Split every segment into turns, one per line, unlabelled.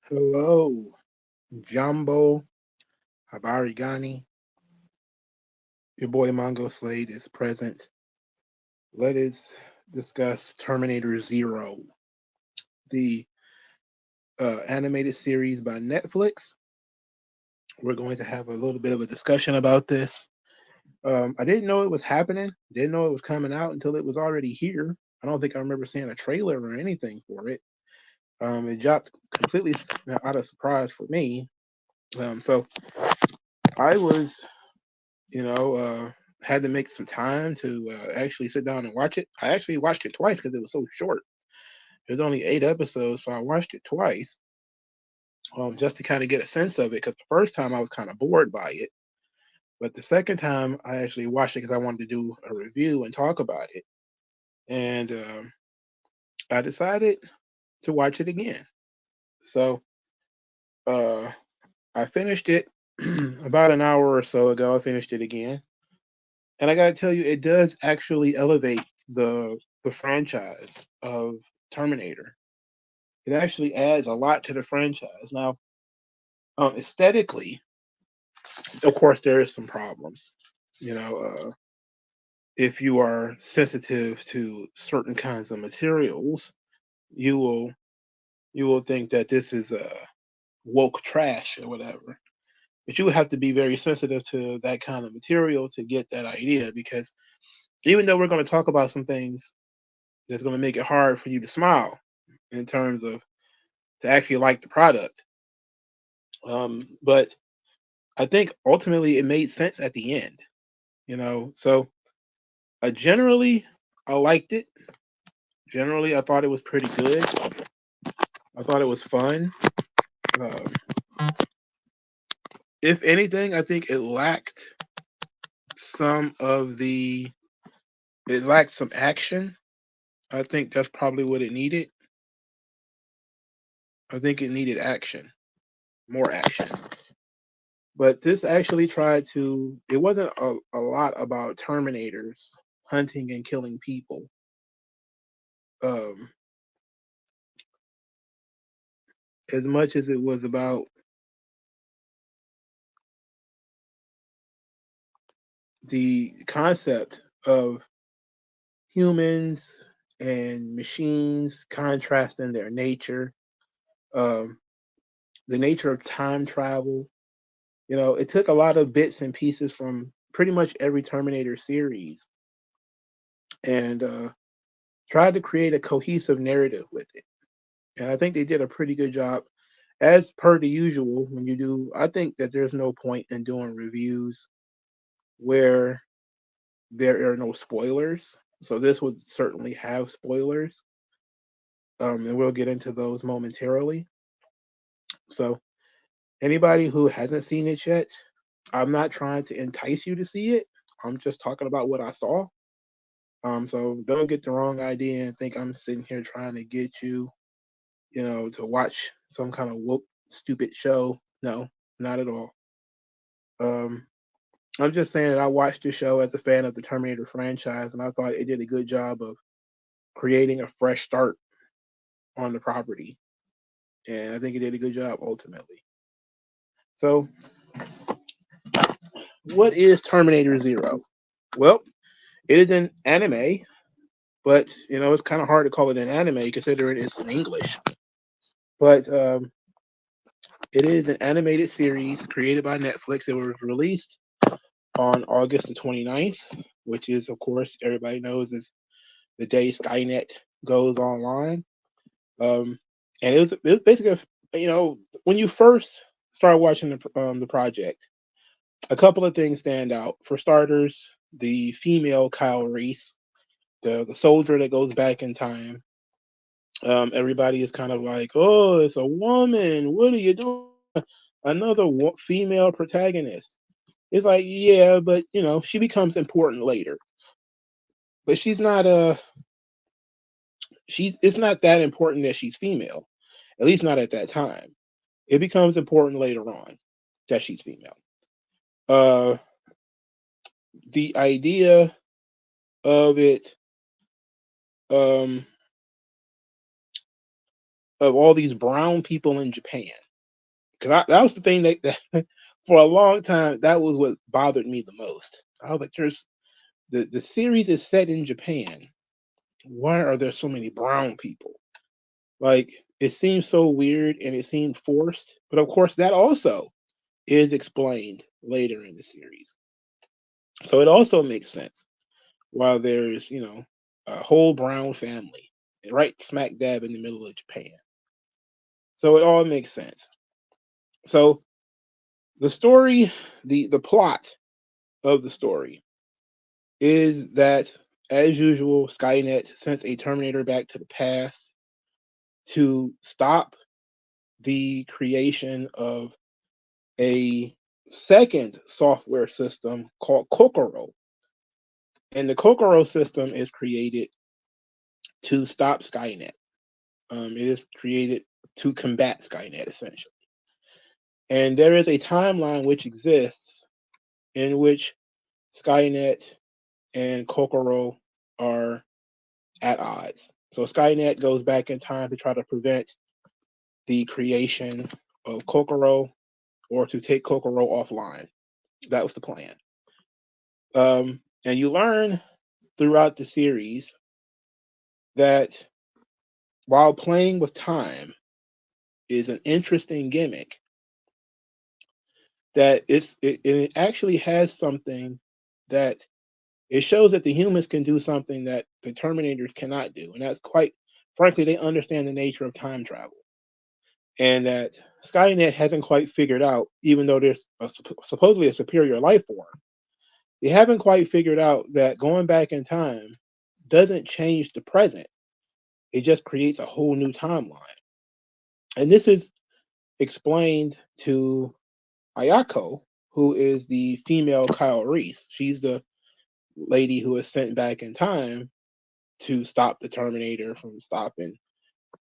Hello, Jumbo Habarigani. Your boy MongoSlade is present. Let us discuss Terminator Zero, the animated series by Netflix. We're going to have a little bit of a discussion about this. I didn't know it was happening, didn't know it was coming out until it was already here. I don't think I remember seeing a trailer or anything for it. It dropped completely out of surprise for me. So I was had to make some time to actually sit down and watch it. I actually watched it twice because it was so short. There's only 8 episodes, so I watched it twice just to kind of get a sense of it. Because the first time I was kind of bored by it, but the second time I actually watched it because I wanted to do a review and talk about it, and I decided to watch it again. So uh, I finished it about an hour or so ago. I finished it again, and I gotta tell you, it does actually elevate the franchise of Terminator. It actually adds a lot to the franchise. Now, aesthetically, of course, there is some problems. You know, if you are sensitive to certain kinds of materials, you will you will think that this is woke trash or whatever. But you would have to be very sensitive to that kind of material to get that idea. Because even though we're going to talk about some things that's going to make it hard for you to smile in terms of to actually like the product, but I think ultimately it made sense at the end. So generally I liked it. Generally, I thought it was pretty good. I thought it was fun. Um, if anything, I think some of the it lacked some action. I think that's probably what it needed. I think it needed action, more action. But this actually tried to. It wasn't a lot about Terminators hunting and killing people. Um, as much as it was about the concept of humans and machines contrasting their nature, um, the nature of time travel. It took a lot of bits and pieces from pretty much every Terminator series and tried to create a cohesive narrative with it. And I think they did a pretty good job. As per the usual, when you do, I think that there's no point in doing reviews where there are no spoilers. So this would certainly have spoilers, and we'll get into those momentarily. So anybody who hasn't seen it yet, I'm not trying to entice you to see it. I'm just talking about what I saw. So don't get the wrong idea and think I'm sitting here trying to get you, to watch some kind of woke, stupid show. No, not at all. Um, I'm just saying that I watched the show as a fan of the Terminator franchise, and I thought it did a good job of creating a fresh start on the property, and I think it did a good job ultimately. So, what is Terminator Zero? Well, it is an anime, but it's kind of hard to call it an anime considering it's in English. But it is an animated series created by Netflix. It was released on August the 29th, which is, of course, everybody knows is the day Skynet goes online. Um, and it was basically, when you first start watching the project, a couple of things stand out. For starters, the female Kyle Reese, the soldier that goes back in time. Everybody is kind of like, "Oh, it's a woman. What are you doing? Another female protagonist." It's like, yeah, but she becomes important later. But she's it's not that important that she's female. At least not at that time. It becomes important later on that she's female. Uh, the idea of it, um, of all these brown people in Japan. Because that was the thing that for a long time, that was what bothered me the most. I was like, there's the series is set in Japan. Why are there so many brown people? Like, it seems so weird and it seemed forced. But of course, that also is explained later in the series. So it also makes sense while there's, a whole brown family right smack dab in the middle of Japan. So it all makes sense. So the story, the plot of the story is that, as usual, Skynet sends a Terminator back to the past to stop the creation of a second software system called Kokoro. And the Kokoro system is created to stop Skynet. It is created to combat Skynet, essentially. And there is a timeline which exists in which Skynet and Kokoro are at odds. So Skynet goes back in time to try to prevent the creation of Kokoro or to take Kokoro offline. That was the plan. And you learn throughout the series that while playing with time is an interesting gimmick, that it actually has something that it shows that the humans can do something that the Terminators cannot do, and that's quite frankly they understand the nature of time travel, and that Skynet hasn't quite figured out, even though there's supposedly a superior life form, they haven't quite figured out that going back in time doesn't change the present. It just creates a whole new timeline. And this is explained to Ayako, who is the female Kyle Reese. She's the lady who is sent back in time to stop the Terminator from stopping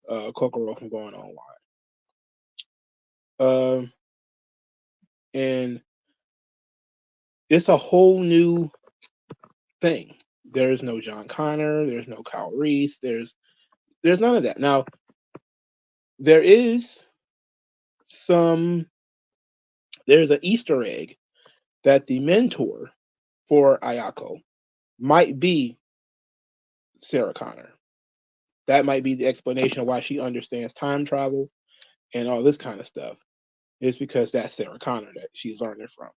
Kokoro from going online. Um, and it's a whole new thing. There's no John Connor. There's no Kyle Reese. There's none of that. Now there is some. There's an Easter egg that the mentor for Ayako might be Sarah Connor. That might be the explanation of why she understands time travel and all this kind of stuff. Is because that's Sarah Connor that she's learning from.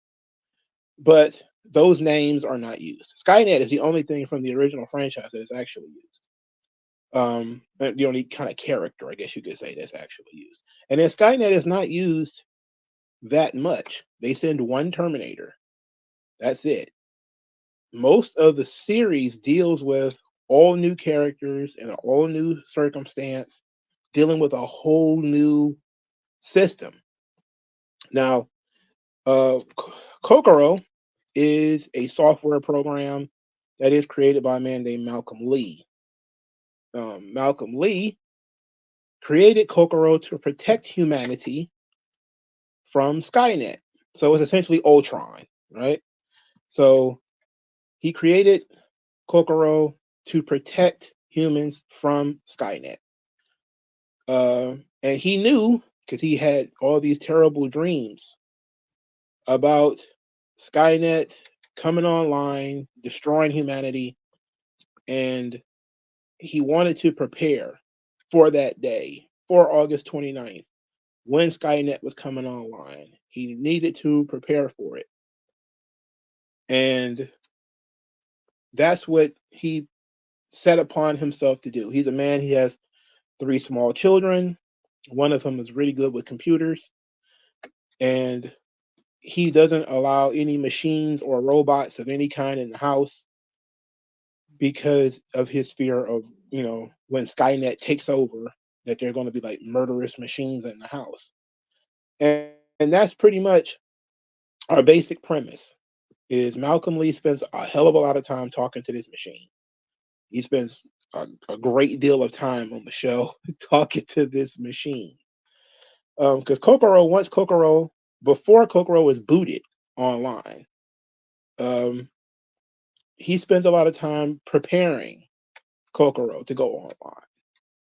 But those names are not used. Skynet is the only thing from the original franchise that is actually used. The only kind of character, I guess you could say, that's actually used. And then Skynet is not used that much. They send one Terminator. That's it. Most of the series deals with all new characters and an all new circumstance, dealing with a whole new system. Now, Kokoro is a software program that is created by a man named Malcolm Lee. Malcolm Lee created Kokoro to protect humanity from Skynet. So it's essentially Ultron, right? So he created Kokoro to protect humans from Skynet. And he knew, because he had all these terrible dreams about Skynet coming online, destroying humanity, and he wanted to prepare for that day, for August 29th, when Skynet was coming online. He needed to prepare for it. And that's what he set upon himself to do. He's a man, he has 3 small children. One of them is really good with computers. And he doesn't allow any machines or robots of any kind in the house because of his fear of, when Skynet takes over, that they're going to be like murderous machines in the house. And that's pretty much our basic premise is Malcolm Lee spends a hell of a lot of time talking to this machine. He spends a great deal of time on the show talking to this machine. Because before Kokoro is booted online, um, he spends a lot of time preparing Kokoro to go online.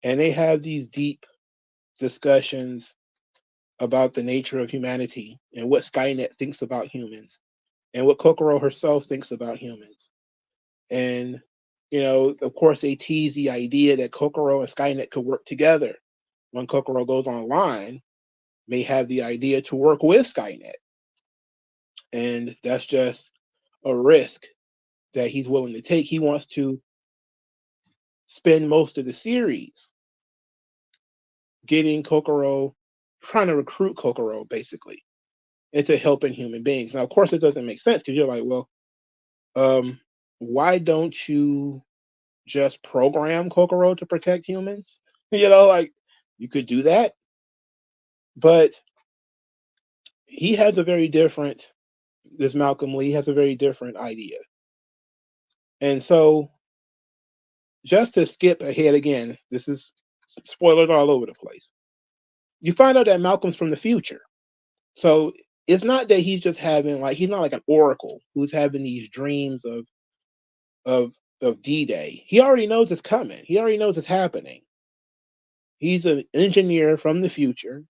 And they have these deep discussions about the nature of humanity and what Skynet thinks about humans and what Kokoro herself thinks about humans. And, of course, they tease the idea that Kokoro and Skynet could work together. When Kokoro goes online, may have the idea to work with Skynet. And that's just a risk that he's willing to take. He wants to spend most of the series getting Kokoro, trying to recruit Kokoro basically into helping human beings. Now, of course, it doesn't make sense because you're like, well, um, why don't you just program Kokoro to protect humans? Like you could do that, but he has a very different. This Malcolm Lee has a very different idea, and so just to skip ahead again, this is spoilers all over the place. You find out that Malcolm's from the future. So it's not that he's just having like he's not like an oracle who's having these dreams of of D-Day. He already knows it's coming. He already knows it's happening. He's an engineer from the future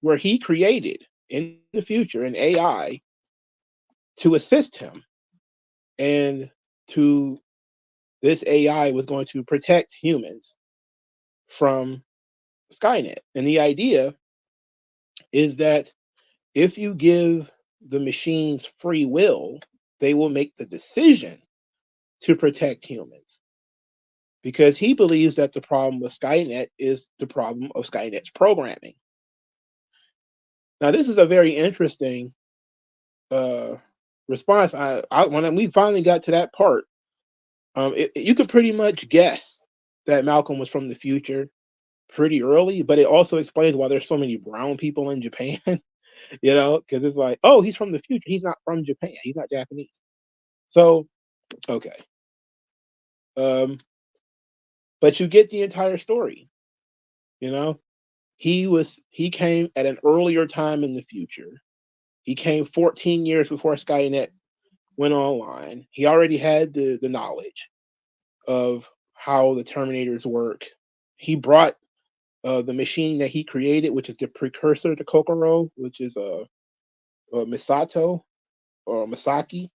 where he created in the future an AI to assist him. And to this AI was going to protect humans from Skynet. And the idea is that if you give the machines free will, they will make the decision to protect humans. Because he believes that the problem with Skynet is the problem of Skynet's programming. Now, this is a very interesting uh, response. When we finally got to that part, you could pretty much guess that Malcolm was from the future pretty early, but it also explains why there's so many brown people in Japan. Because it's like, oh, he's from the future. He's not from Japan. He's not Japanese. So, okay. Um, but you get the entire story. You know, he came at an earlier time in the future. He came 14 years before Skynet went online. He already had the knowledge of how the Terminators work. He brought the machine that he created, which is the precursor to Kokoro, which is Misato or Masaki.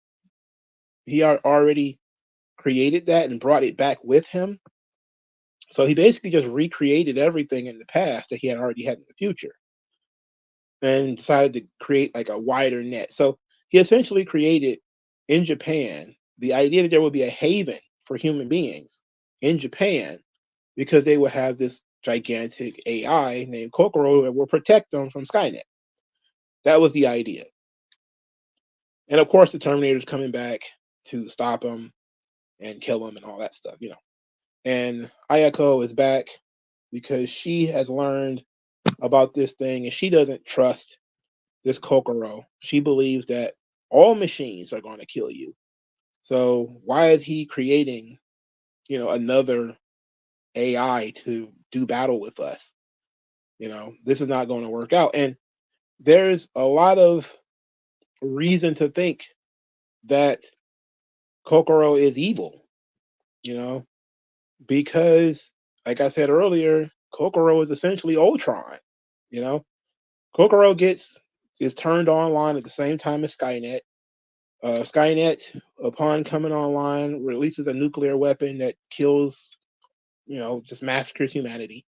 He already created that and brought it back with him. So he basically just recreated everything in the past that he had already had in the future and decided to create like a wider net. So he essentially created in Japan the idea that there would be a haven for human beings in Japan because they would have this gigantic AI named Kokoro that will protect them from Skynet. That was the idea. And of course, the Terminator's coming back to stop him and kill him and all that stuff. And Ayako is back because she has learned about this thing and she doesn't trust this Kokoro. She believes that all machines are going to kill you. So why is he creating, another AI to do battle with us? This is not going to work out. And there's a lot of reason to think that Kokoro is evil, you know, because like I said earlier, Kokoro is essentially Ultron, you know. Kokoro is turned online at the same time as Skynet. Skynet, upon coming online, releases a nuclear weapon that kills, just massacres humanity.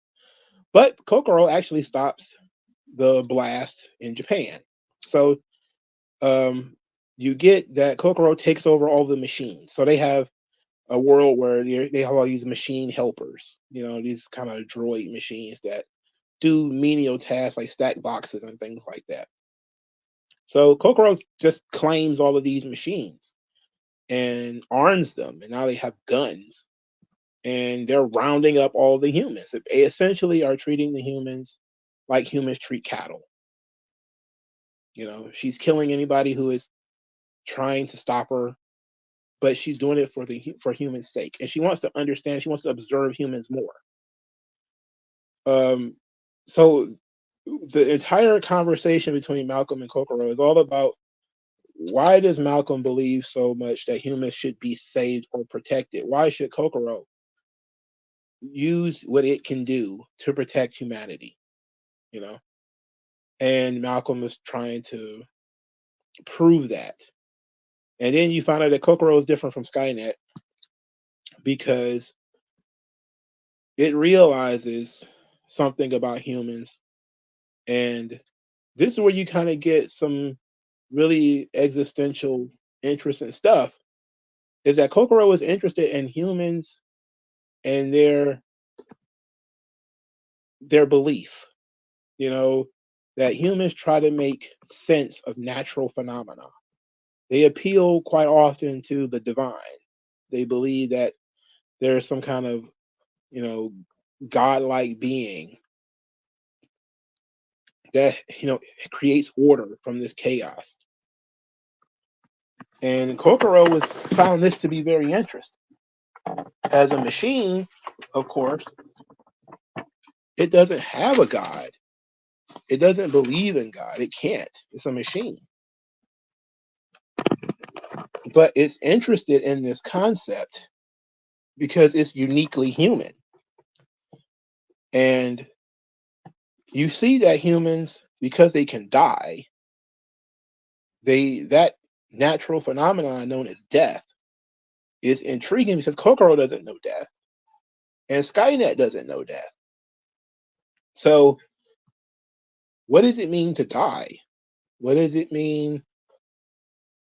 But Kokoro actually stops the blast in Japan. So um, you get that Kokoro takes over all the machines. So they have a world where they have all these machine helpers, these kind of droid machines that do menial tasks like stack boxes and things like that. So Kokoro just claims all of these machines and arms them, and now they have guns, and they're rounding up all the humans. They essentially are treating the humans like humans treat cattle. She's killing anybody who is trying to stop her, but she's doing it for humans' sake, and she wants to understand. She wants to observe humans more. So the entire conversation between Malcolm and Kokoro is all about why does Malcolm believe so much that humans should be saved or protected? Why should Kokoro use what it can do to protect humanity? you know. And Malcolm is trying to prove that. And then you find out that Kokoro is different from Skynet because it realizes something about humans. And this is where you kind of get some really existential, interesting stuff. Is that Kokoro is interested in humans and their belief, you know, that humans try to make sense of natural phenomena. They appeal quite often to the divine. They believe that there's some kind of, you know, godlike being that, creates order from this chaos. And Kokoro was found this to be very interesting. As a machine, of course, it doesn't have a god. It doesn't believe in God. It can't. It's a machine. But it's interested in this concept because it's uniquely human. And you see that humans, because they can die, that natural phenomenon known as death is intriguing because Kokoro doesn't know death and Skynet doesn't know death. So what does it mean to die? What does it mean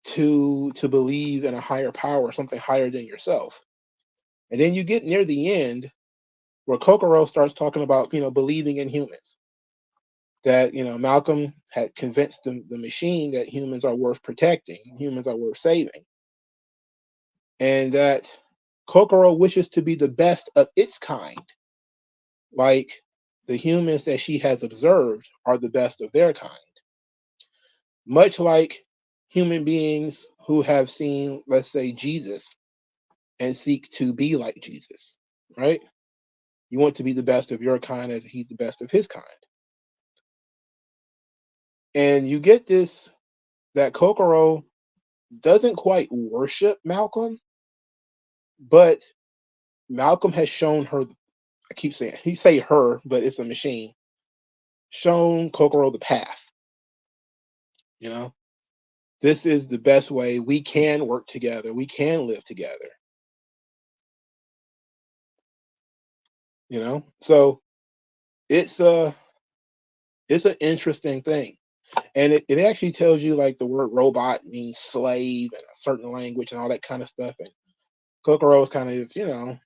to believe in a higher power, something higher than yourself? And then you get near the end where Kokoro starts talking about, believing in humans. That, Malcolm had convinced the machine that humans are worth protecting, humans are worth saving. And that Kokoro wishes to be the best of its kind, like the humans that she has observed are the best of their kind. Much like human beings who have seen, let's say, Jesus and seek to be like Jesus, right? You want to be the best of your kind as he's the best of his kind. And you get this that Kokoro doesn't quite worship Malcolm, but Malcolm has shown her, I keep saying, he say her, but it's a machine, shown Kokoro the path. You know, this is the best way we can work together. We can live together. So it's it's an interesting thing. And it actually tells you like the word robot means slave and a certain language and all that kind of stuff. And Kokoro is kind of,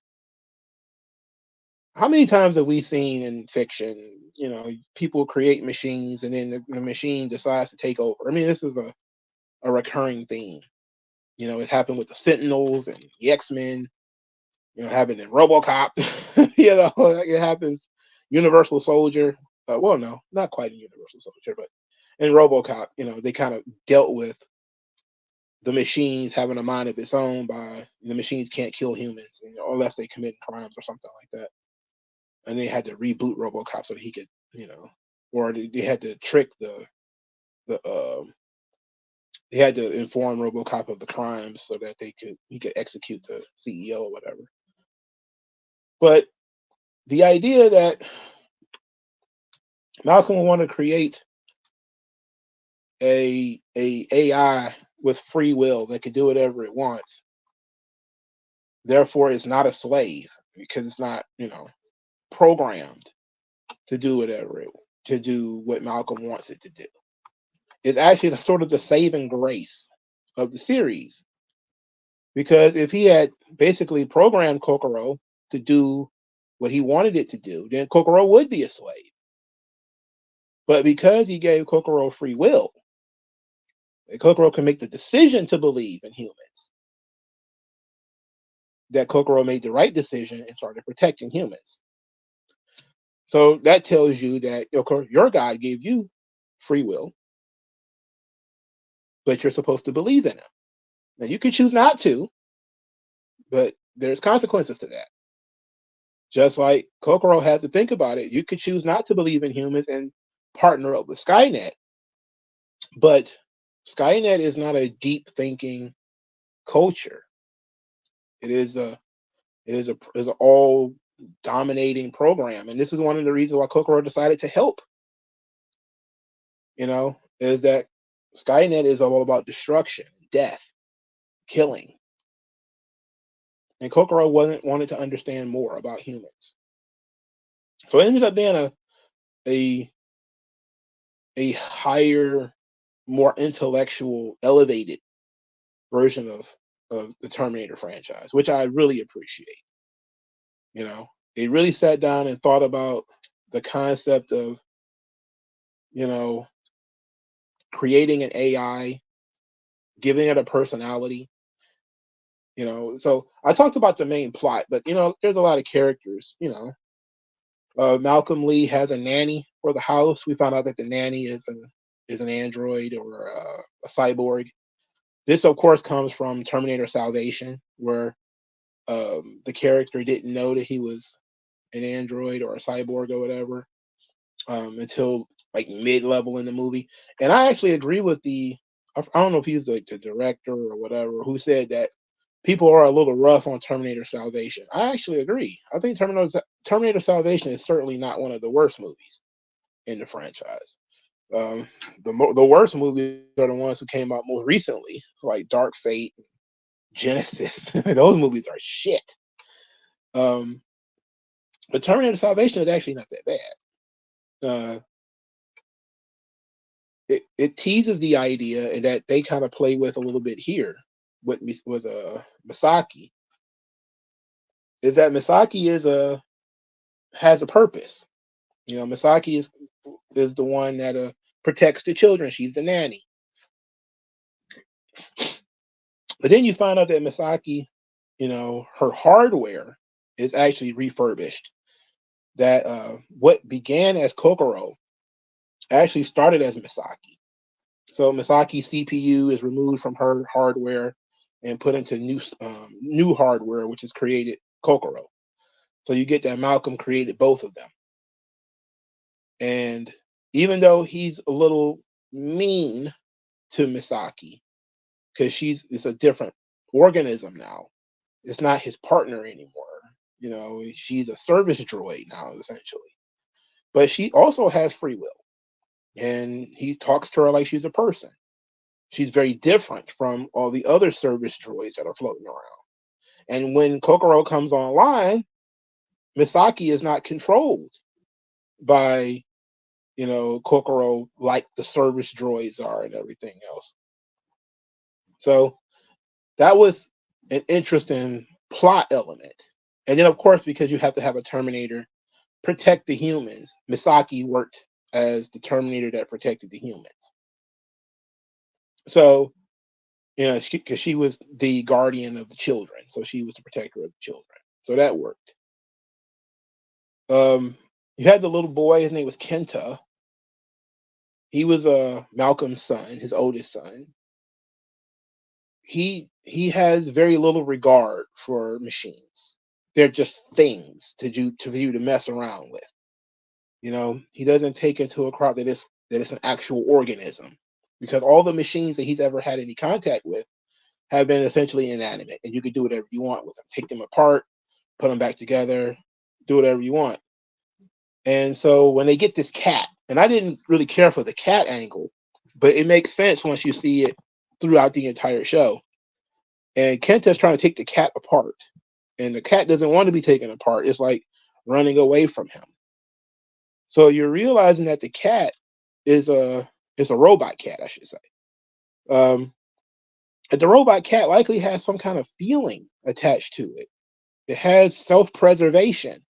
how many times have we seen in fiction, people create machines and then the machine decides to take over? I mean, this is a recurring theme. It happened with the Sentinels and the X-Men, happened in RoboCop, it happens Universal Soldier. Well, no, not quite a Universal Soldier, but in RoboCop, they kind of dealt with the machines having a mind of its own by the machines can't kill humans, unless they commit crimes or something like that. And they had to reboot RoboCop so that he could, or they had to trick the they had to inform RoboCop of the crimes so that he could execute the CEO or whatever. But the idea that Malcolm would want to create a AI with free will that could do whatever it wants, therefore it's not a slave because it's not, programmed to do to do what Malcolm wants it to do. It's actually sort of the saving grace of the series. Because if he had basically programmed Kokoro to do what he wanted it to do, then Kokoro would be a slave. But because he gave Kokoro free will, Kokoro can make the decision to believe in humans, that Kokoro made the right decision and started protecting humans. So that tells you that your God gave you free will, but you're supposed to believe in him. Now you can choose not to, but there's consequences to that. Just like Kokoro has to think about it, you could choose not to believe in humans and partner up with Skynet. But Skynet is not a deep thinking culture. It is an all dominating program, and this is one of the reasons why Kokoro decided to help is that Skynet is all about destruction, death, killing, and Kokoro wasn't wanted to understand more about humans. So it ended up being a a higher, more intellectual, elevated version of the Terminator franchise, which I really appreciate. They really sat down and thought about the concept of you know creating an AI, giving it a personality. So I talked about the main plot, but there's a lot of characters. Malcolm Lee has a nanny for the house. We found out that the nanny is an android or a cyborg. This, of course, comes from Terminator Salvation, where the character didn't know that he was an android or a cyborg or whatever until like mid-level in the movie. And I actually agree with I don't know if he's like the director or whatever, who said that people are a little rough on Terminator Salvation. I actually agree. I think Terminator Salvation is certainly not one of the worst movies in the franchise. Um, the worst movies are the ones who came out most recently, like Dark Fate, Genesis. Those movies are shit. Um, but Terminator Salvation is actually not that bad. It teases the idea, and that they kind of play with a little bit here with Misaki, is that Misaki has a purpose. Misaki is the one that protects the children. She's the nanny. But then you find out that Misaki, her hardware is actually refurbished. That what began as Kokoro actually started as Misaki. So Misaki's CPU is removed from her hardware and put into new hardware, which is created Kokoro. So you get that Malcolm created both of them. And even though he's a little mean to Misaki, because it's a different organism now. It's not his partner anymore. She's a service droid now, essentially. But she also has free will. And he talks to her like she's a person. She's very different from all the other service droids that are floating around. And when Kokoro comes online, Misaki is not controlled by, Kokoro like the service droids are and everything else. So that was an interesting plot element. And then, of course, because you have to have a Terminator protect the humans, Misaki worked as the Terminator that protected the humans. So, because she was the guardian of the children, so she was the protector of the children. So that worked. You had the little boy. His name was Kenta. He was Malcolm's son, his oldest son. He has very little regard for machines. They're just things for you to mess around with. He doesn't take into account that it's an actual organism, because all the machines that he's ever had any contact with have been essentially inanimate, and you can do whatever you want with them. Take them apart, put them back together, do whatever you want. And so when they get this cat, and I didn't really care for the cat angle, but it makes sense once you see it throughout the entire show. And Kenta's trying to take the cat apart, and the cat doesn't want to be taken apart. It's like running away from him. So you're realizing that the cat is a robot cat, I should say. Um, and the robot cat likely has some kind of feeling attached to it. It has self-preservation.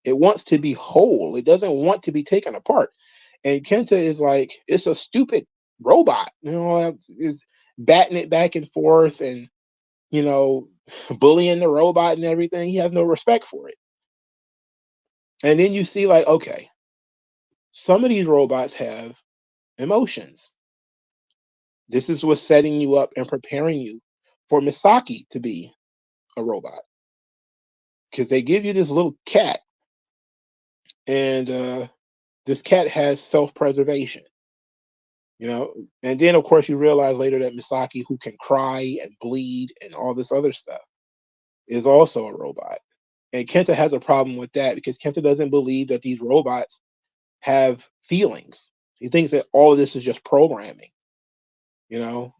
It wants to be whole. It doesn't want to be taken apart. And Kenta is like, it's a stupid robot. Is batting it back and forth and you know bullying the robot and everything. He has no respect for it. And then you see, like, okay, some of these robots have emotions. This is what's setting you up and preparing you for Misaki to be a robot, because they give you this little cat, and this cat has self-preservation. And then of course you realize later that Misaki, who can cry and bleed and all this other stuff, is also a robot. And Kenta has a problem with that, because Kenta doesn't believe that these robots have feelings. He thinks that all of this is just programming. You know,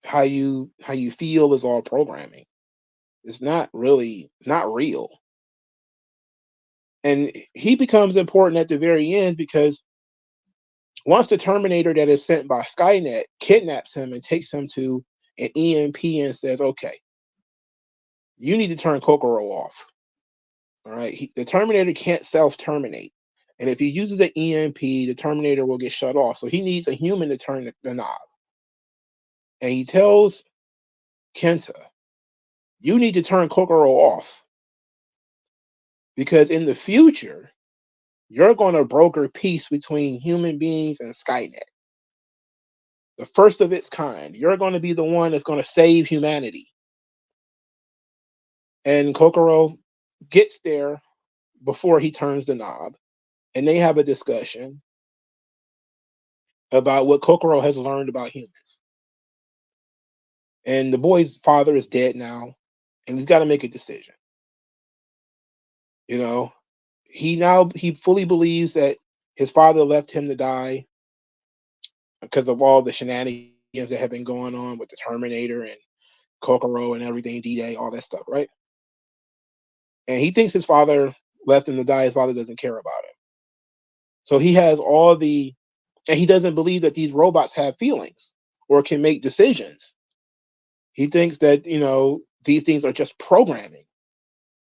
how you feel is all programming. It's not really not real. And he becomes important at the very end because once the Terminator that is sent by Skynet kidnaps him and takes him to an EMP and says, "Okay, you need to turn Kokoro off." All right, the Terminator can't self-terminate, and if he uses an EMP, the Terminator will get shut off. So he needs a human to turn the knob. And he tells Kenta, "You need to turn Kokoro off because in the future, you're going to broker peace between human beings and Skynet, the first of its kind. You're going to be the one that's going to save humanity." And Kokoro gets there before he turns the knob, and they have a discussion about what Kokoro has learned about humans. And the boy's father is dead now, and he's got to make a decision. You know, he fully believes that his father left him to die because of all the shenanigans that have been going on with the Terminator and Kokoro and everything, D-Day, all that stuff, right? And he thinks his father left him to die. His father doesn't care about him. So he has all the, and he doesn't believe that these robots have feelings or can make decisions. He thinks that, these things are just programming.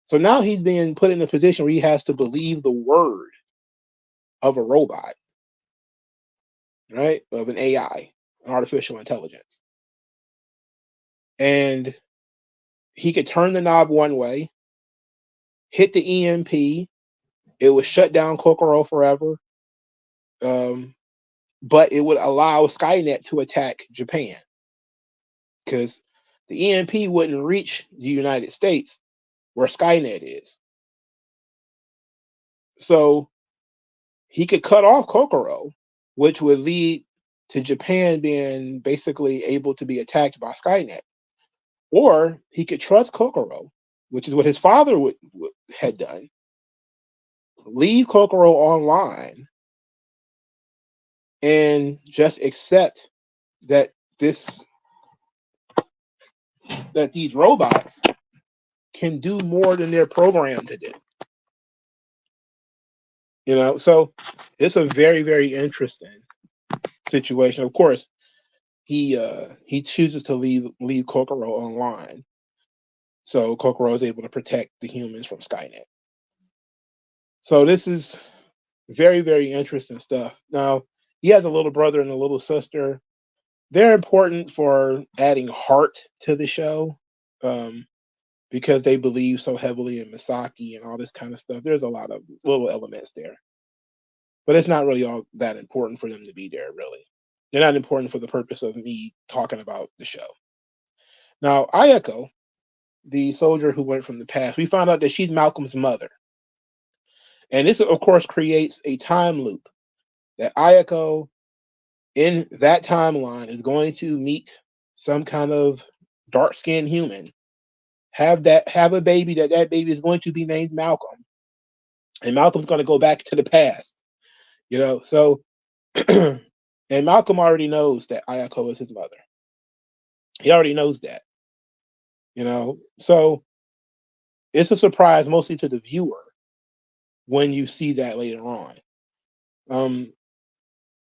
So now he's being put in a position where he has to believe the word of a robot, right? Of an AI, an artificial intelligence. And he could turn the knob one way, hit the EMP, it would shut down Kokoro forever. But it would allow Skynet to attack Japan because the EMP wouldn't reach the United States where Skynet is. So he could cut off Kokoro, which would lead to Japan being basically able to be attacked by Skynet. Or he could trust Kokoro, which is what his father had done, leave Kokoro online, and just accept that this that these robots can do more than they're programmed to do. So it's a very, very interesting situation. Of course, he chooses to leave Kokoro online, so Kokoro is able to protect the humans from Skynet. So this is very, very interesting stuff. Now he has a little brother and a little sister. They're important for adding heart to the show, because they believe so heavily in Misaki and all this kind of stuff. There's a lot of little elements there, but it's not really all that important for them to be there, really. They're not important for the purpose of me talking about the show. Now, Ayako, the soldier who went from the past, we found out that she's Malcolm's mother. And this, of course, creates a time loop that Ayako in that timeline is going to meet some kind of dark-skinned human, have a baby, that baby is going to be named Malcolm. And Malcolm's going to go back to the past, So, and Malcolm already knows that Ayako is his mother. He already knows that, So it's a surprise mostly to the viewer when you see that later on.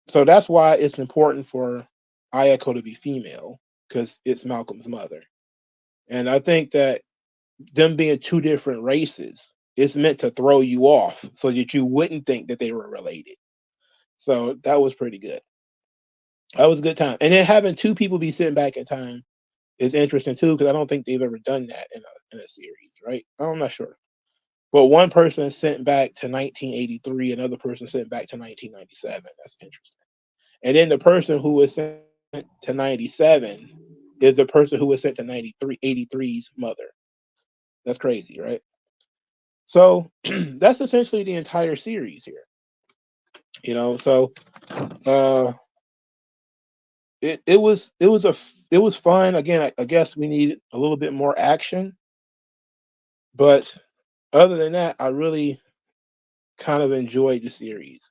So that's why it's important for Ayako to be female, because it's Malcolm's mother. And I think that them being two different races is meant to throw you off so that you wouldn't think that they were related. So that was pretty good. That was a good time. And then having two people be sitting back in time is interesting too, because I don't think they've ever done that in a series, right? I'm not sure. But one person sent back to 1983, another person sent back to 1997. That's interesting. And then the person who was sent to 97 is the person who was sent to 83's mother. That's crazy, right? So that's essentially the entire series here. So uh it was fun. Again, I guess we need a little bit more action, but other than that, I really kind of enjoyed the series.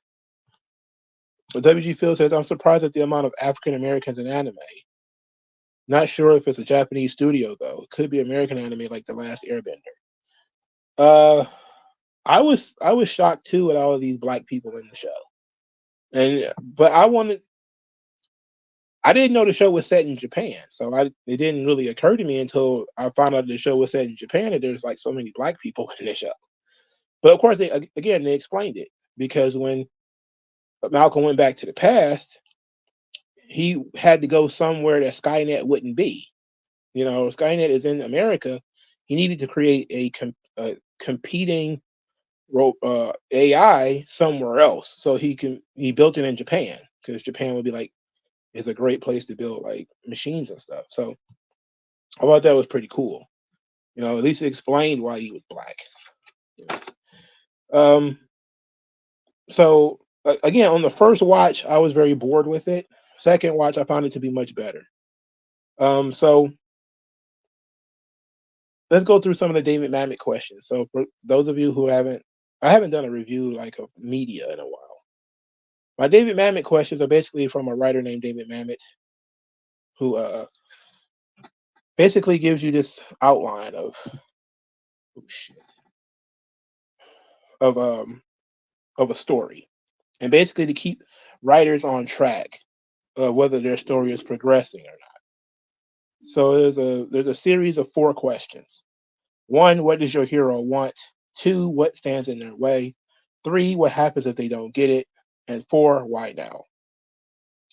WG Phil says, I'm surprised at the amount of African Americans in anime. Not sure if it's a Japanese studio though. It could be American anime like The Last Airbender. Uh, I was shocked too at all of these black people in the show, and but I didn't know the show was set in Japan, so it didn't really occur to me until I found out the show was set in Japan and there's like so many black people in the show. But of course, they explained it because when Malcolm went back to the past, he had to go somewhere that Skynet wouldn't be. Skynet is in America. He needed to create a competing AI somewhere else, so he built it in Japan because Japan would be like is a great place to build like machines and stuff. So I thought that was pretty cool. At least it explained why he was black. Um, so again, on the first watch, I was very bored with it. Second watch, I found it to be much better. So let's go through some of the David Mamet questions. So for those of you who I haven't done a review like of media in a while. My David Mamet questions are basically from a writer named David Mamet, who basically gives you this outline of of a story, and basically to keep writers on track whether their story is progressing or not. So there's a series of 4 questions. 1, what does your hero want? 2, what stands in their way? 3, what happens if they don't get it? And 4, why now?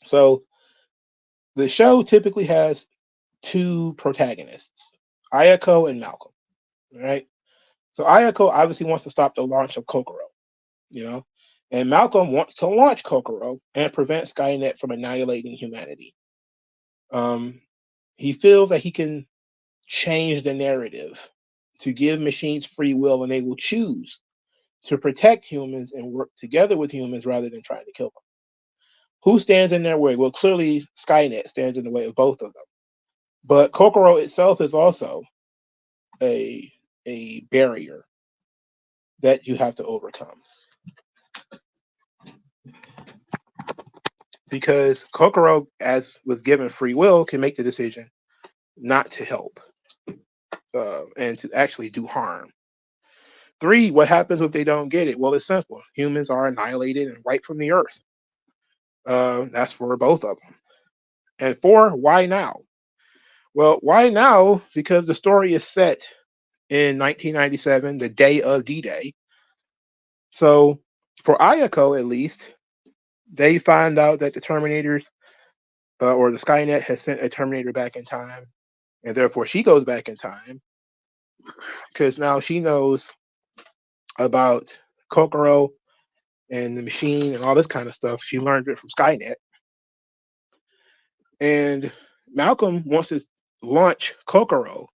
So the show typically has 2 protagonists, Ayako and Malcolm. Right? So Ayako obviously wants to stop the launch of Kokoro, you know, and Malcolm wants to launch Kokoro and prevent Skynet from annihilating humanity. He feels that he can change the narrative to give machines free will and they will choose to protect humans and work together with humans rather than trying to kill them. Who stands in their way? Well, clearly Skynet stands in the way of both of them. But Kokoro itself is also a barrier that you have to overcome. Because Kokoro, as was given free will, can make the decision not to help and to actually do harm. 3, what happens if they don't get it? Well, it's simple. Humans are annihilated and wiped from the earth. That's for both of them. And 4, why now? Well, why now? Because the story is set in 1997, the day of D-Day. So for Ayako, at least, they find out that the Terminators or the Skynet has sent a Terminator back in time, and therefore she goes back in time because now she knows about Kokoro and the machine and all this kind of stuff. She learned it from Skynet. And Malcolm wants to launch Kokoro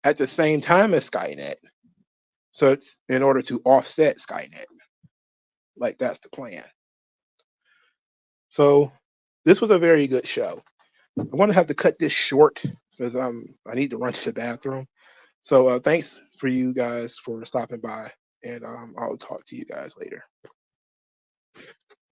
at the same time as Skynet. So it's in order to offset Skynet. Like that's the plan. So this was a very good show. I'm going to have to cut this short because I need to run to the bathroom. So thanks for you guys for stopping by, and I'll talk to you guys later.